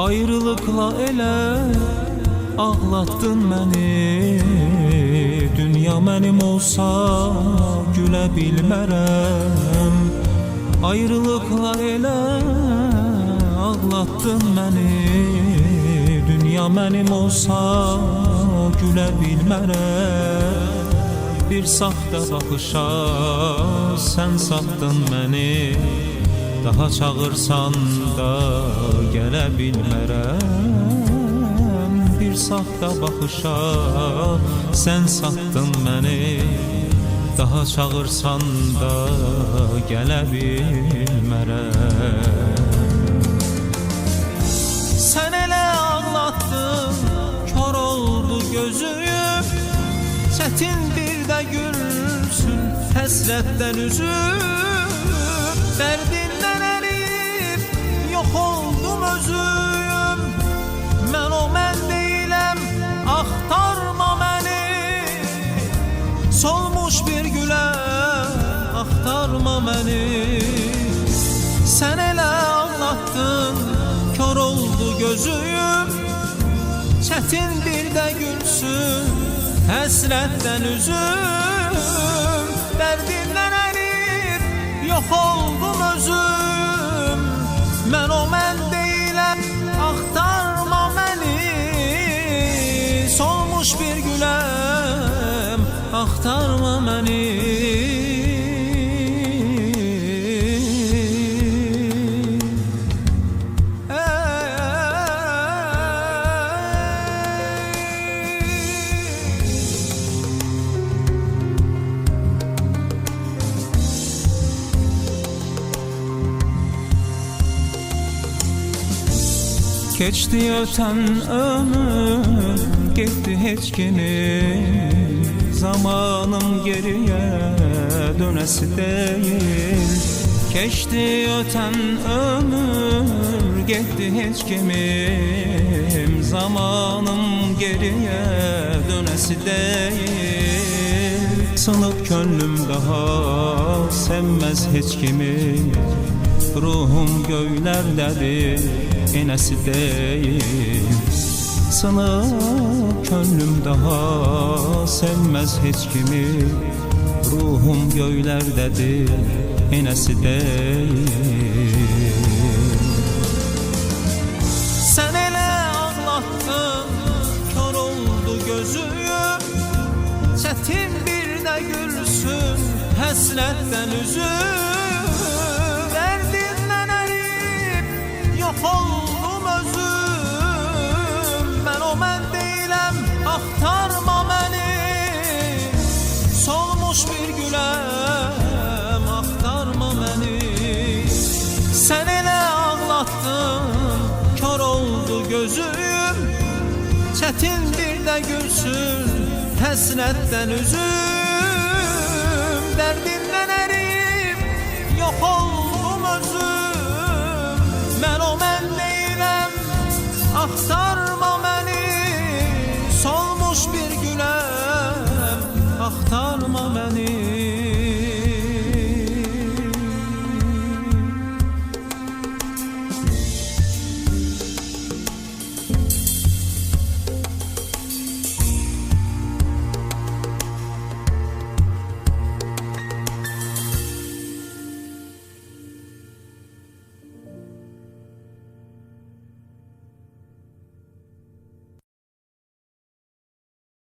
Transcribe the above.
Ayrılıkla ele ağlattın məni. Dünya mənim olsa gülə bilmərəm. Ayrılıkla ele ağlattın məni. Dünya mənim olsa gülə bilmərəm. Bir saxta baxışa sən satdın məni. Daha çağırsan da gələ bilmərəm. Bir saxta baxışa sən satdın məni. Daha çağırsan da gələ bilmərəm. Sən elə ağlatdın, kör oldu gözüm. Çətin bir də gülsün həsrətdən üzüm. Dərdindən ərib yox oldum özüm. Mən o mən deyiləm, axtarma məni. Solmuş bir gülə axtarma məni. Sən elə ağlatdın, kör oldu gözüm. Çətin bir də gülsün həsrətdən üzüm. Dərdindən ərib yox oldum özüm. Mən o mən deyiləm, axtarma məni. Solmuş bir güləm, axtarma məni. Keçdi ötən ömür, getdi heç kimi. Zamanım geriye dönesi deyil. Keçdi ötən ömür, getdi heç kimim. Zamanım geriye dönesi deyil. Sınıp könlüm daha sevmez heç kimi. Ruhum göylərdədir, enəsi deyil. Sınıp könlüm daha sevmez heç kimi. Ruhum göylərdədir, enəsi deyil. Sən elə ağlatdın, kör oldu gözüm. Çətin bir də gülsün həsrətdən üzüm. Yox oldum özüm. Mən o mən deyiləm, axtarma məni. Solmuş bir güləm, axtarma məni. Sən elə ağlatdın, kör oldu gözüm. Çətin bir də gülsün həsrətdən üzüm. Dərdindən ərib yox oldum özüm. Mən o mən deyiləm, axtarma məni. Solmuş bir güləm, axtarma məni.